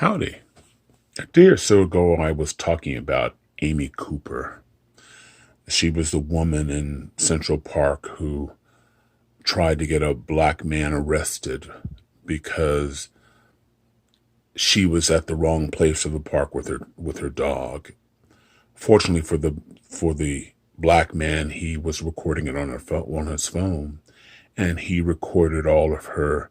Howdy. A day or so ago, I was talking about Amy Cooper. She was the woman in Central Park who tried to get a black man arrested because she was at the wrong place of the park with her dog. Fortunately for the black man, he was recording it on his phone, and he recorded all of her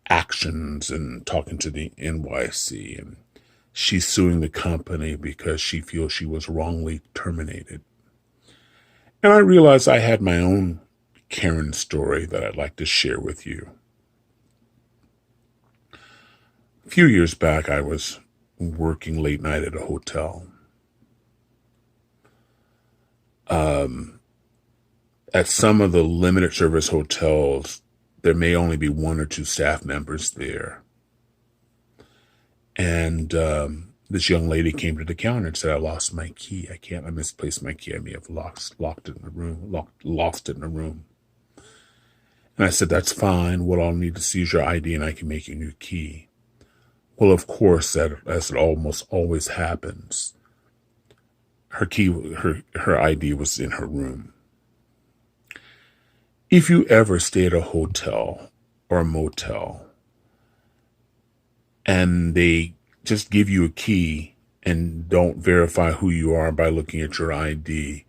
actions and talking to the NYC, and she's suing the company because she feels she was wrongly terminated. And I realized I had my own Karen story that I'd like to share with you. A few years back, I was working late night at a hotel. At some of the limited service hotels, there may only be one or two staff members there. And this young lady came to the counter and said, I lost my key. I misplaced my key. I may have lost it in the room. And I said, that's fine. What I'll need to see is your ID and I can make you a new key. Well, of course, as it almost always happens, her ID was in her room. If you ever stay at a hotel or a motel and they just give you a key and don't verify who you are by looking at your ID,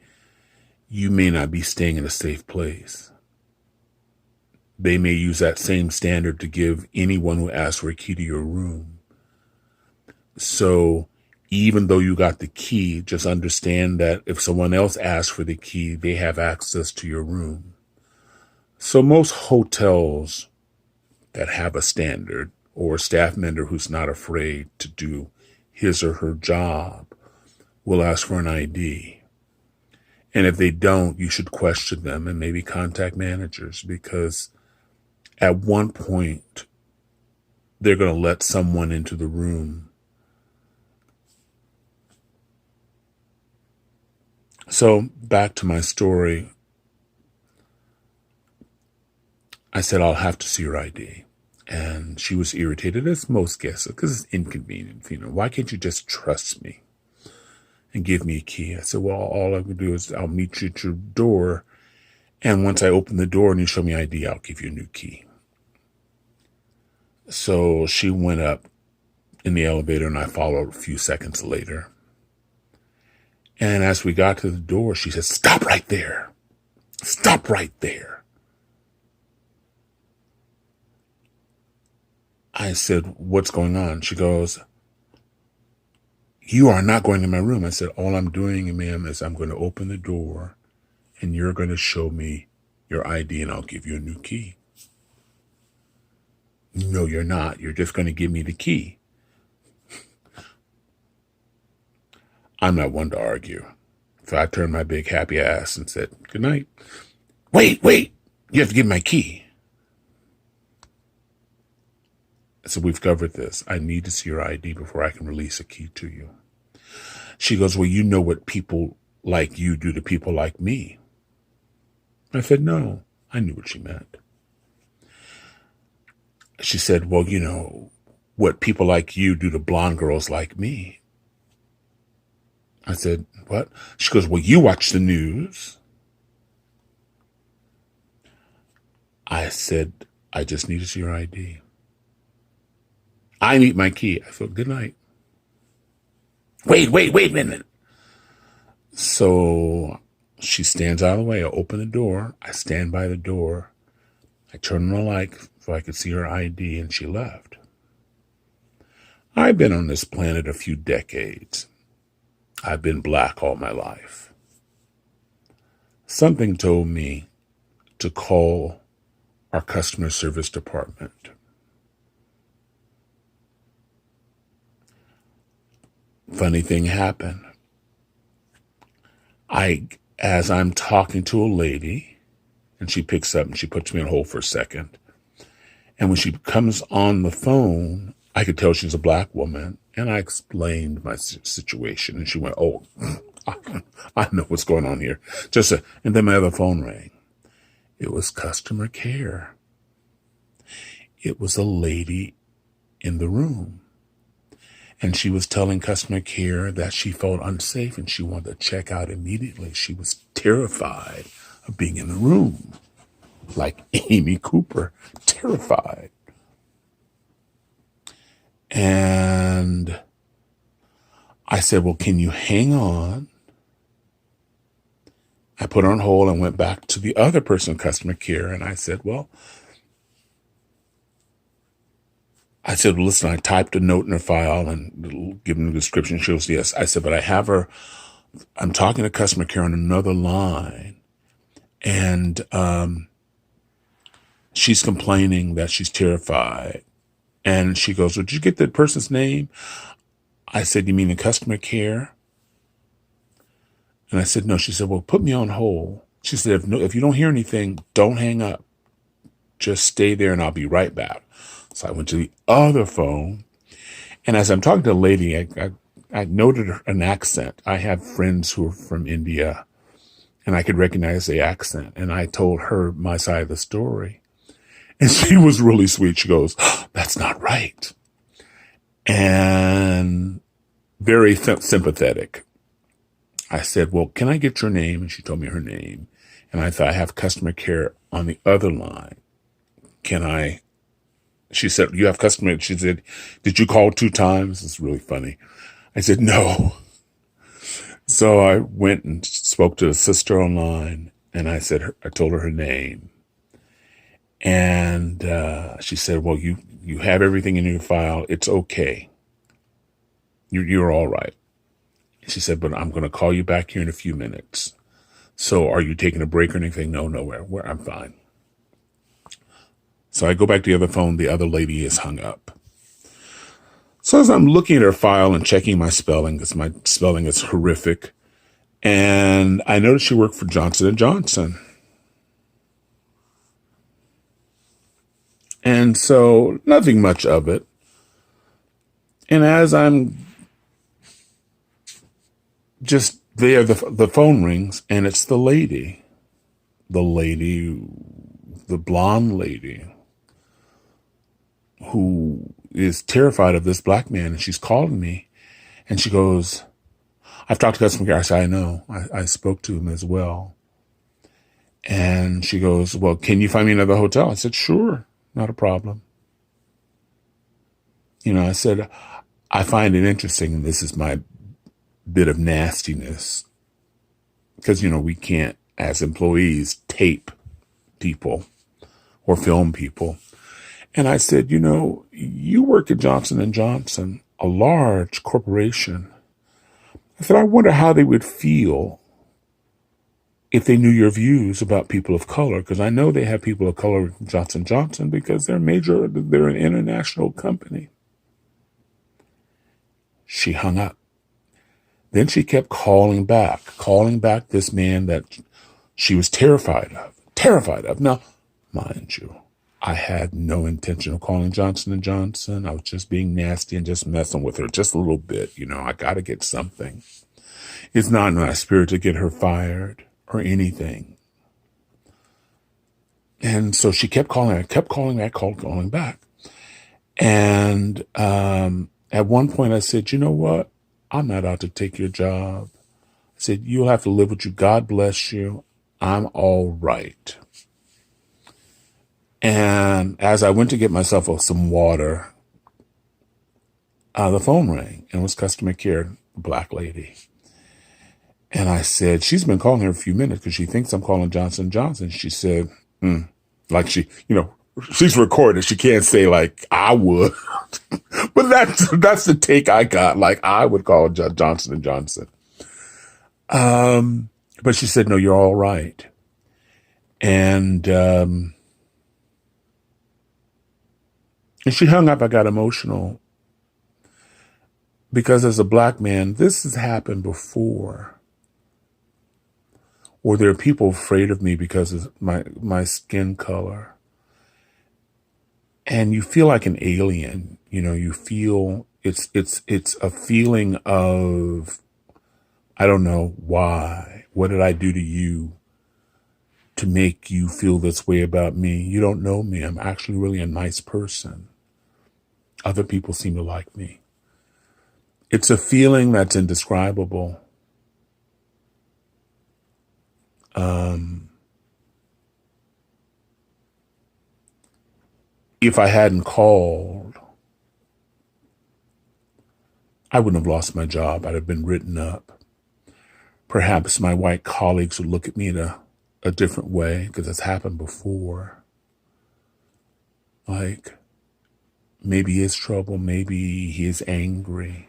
you may not be staying in a safe place. They may use that same standard to give anyone who asks for a key to your room. So even though you got the key, just understand that if someone else asks for the key, they have access to your room. So most hotels that have a standard or a staff member who's not afraid to do his or her job will ask for an ID. And if they don't, you should question them and maybe contact managers, because at one point they're going to let someone into the room. So back to my story. I said, I'll have to see your ID. And she was irritated, as most guests, because it's inconvenient. Why can't you just trust me and give me a key? I said, well, all I can do is I'll meet you at your door. And once I open the door and you show me ID, I'll give you a new key. So she went up in the elevator and I followed a few seconds later. And as we got to the door, she said, stop right there. Stop right there. I said, what's going on? She goes, you are not going in my room. I said, all I'm doing, ma'am, is I'm going to open the door and you're going to show me your ID and I'll give you a new key. No, you're not. You're just going to give me the key. I'm not one to argue. So I turned my big happy ass and said, good night. Wait, you have to give me my key. So we've covered this. I need to see your ID before I can release a key to you. She goes, well, you know what people like you do to people like me. I said, no, I knew what she meant. She said, well, you know what people like you do to blonde girls like me. I said, what? She goes, well, you watch the news. I said, I just need to see your ID. I need my key. I said, good night. Wait a minute. So she stands out of the way. I open the door. I stand by the door. I turn on the light so I could see her ID, and she left. I've been on this planet a few decades. I've been black all my life. Something told me to call our customer service department. Funny thing happened. As I'm talking to a lady, and she picks up and she puts me on hold for a second. And when she comes on the phone, I could tell she's a black woman. And I explained my situation. And she went, oh, I know what's going on here. And then my other phone rang. It was customer care. It was a lady in the room. And she was telling customer care that she felt unsafe and she wanted to check out immediately. She was terrified of being in the room, like Amy Cooper, terrified. And I said, well, can you hang on? I put her on hold and went back to the other person, customer care, and I said, listen, I typed a note in her file and given the description. She goes, yes. I said, but I have her, I'm talking to customer care on another line, and she's complaining that she's terrified. And she goes, well, did you get that person's name? I said, you mean in customer care? And I said, no. She said, well, put me on hold. She said, if you don't hear anything, don't hang up. Just stay there and I'll be right back. So I went to the other phone. And as I'm talking to the lady, I noted an accent. I have friends who are from India, and I could recognize the accent. And I told her my side of the story. And she was really sweet. She goes, oh, that's not right. And very sympathetic. I said, well, can I get your name? And she told me her name. And I thought, I have customer care on the other line. She said, you have customer. She said, did you call 2 times? It's really funny. I said, no. So I went and spoke to the sister online, and I told her her name. And she said, well, you have everything in your file. It's okay. You're all right. She said, but I'm going to call you back here in a few minutes. So are you taking a break or anything? No, nowhere. I'm fine. So I go back to the other phone. The other lady is hung up. So as I'm looking at her file and checking my spelling, because my spelling is horrific, and I noticed she worked for Johnson & Johnson. And so nothing much of it. And as I'm just there, the phone rings, and it's the blonde lady who is terrified of this black man. And she's calling me, and she goes, I've talked to customer care. I said, I know. I spoke to him as well. And she goes, well, can you find me another hotel? I said, sure, not a problem. I said, I find it interesting, and this is my bit of nastiness, because, we can't, as employees, tape people or film people. And I said, you work at Johnson & Johnson, a large corporation. I said, I wonder how they would feel if they knew your views about people of color, because I know they have people of color at Johnson & Johnson because they're an international company. She hung up. Then she kept calling back this man that she was terrified of. Now, mind you, I had no intention of calling Johnson & Johnson. I was just being nasty and just messing with her just a little bit. I got to get something. It's not in my spirit to get her fired or anything. And so she kept calling back. And at one point I said, you know what? I'm not out to take your job. I said, you'll have to live with you. God bless you. I'm all right. And as I went to get myself some water, the phone rang, and it was customer care, black lady. And I said, she's been calling her a few minutes because she thinks I'm calling Johnson & Johnson. She said, like she's recorded. She can't say like I would, but that's the take I got. Like I would call Johnson & Johnson. But she said, no, you're all right. And she hung up. I got emotional because as a black man, this has happened before. Or there are people afraid of me because of my skin color. And you feel like an alien. You feel it's a feeling of, I don't know why. What did I do to you to make you feel this way about me? You don't know me. I'm actually really a nice person. Other people seem to like me. It's a feeling that's indescribable. If I hadn't called, I wouldn't have lost my job. I'd have been written up. Perhaps my white colleagues would look at me in a different way, because it's happened before. Like, maybe he is trouble, maybe he is angry.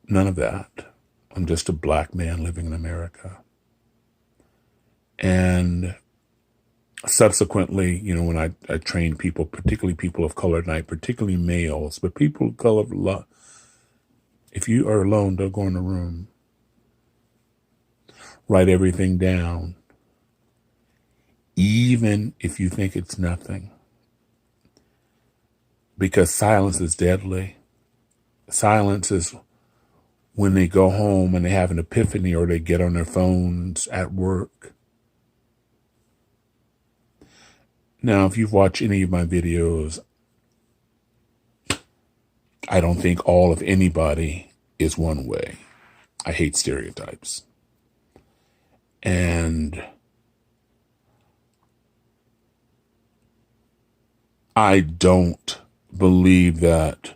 None of that. I'm just a black man living in America. And subsequently, when I trained people, particularly people of color, and particularly males, but people of color, if you are alone, don't go in the room. Write everything down, even if you think it's nothing. Because silence is deadly. Silence is when they go home and they have an epiphany, or they get on their phones at work. Now, if you've watched any of my videos, I don't think all of anybody is one way. I hate stereotypes. And I don't believe that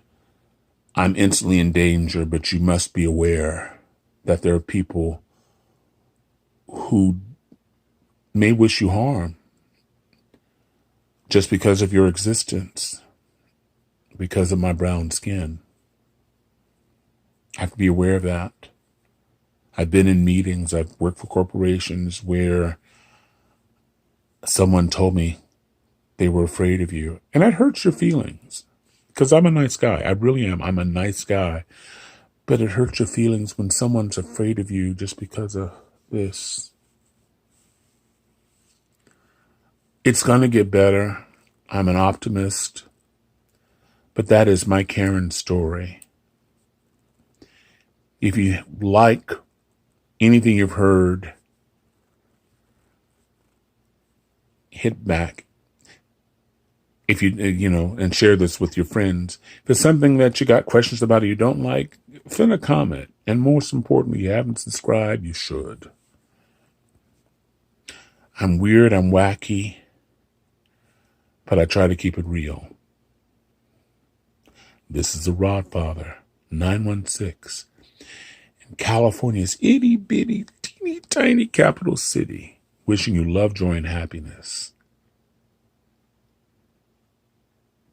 I'm instantly in danger, but you must be aware that there are people who may wish you harm just because of your existence, because of my brown skin. I have to be aware of that. I've been in meetings, I've worked for corporations where someone told me they were afraid of you. And that hurts your feelings, because I'm a nice guy. I really am. I'm a nice guy. But it hurts your feelings when someone's afraid of you just because of this. It's going to get better. I'm an optimist. But that is my Karen story. If you like anything you've heard, hit back. If you and share this with your friends. If there's something that you got questions about or you don't like, send a comment. And most importantly, you haven't subscribed, you should. I'm weird, I'm wacky, but I try to keep it real. This is the Rodfather916 in California's itty bitty, teeny tiny capital city, wishing you love, joy, and happiness.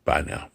Bye now.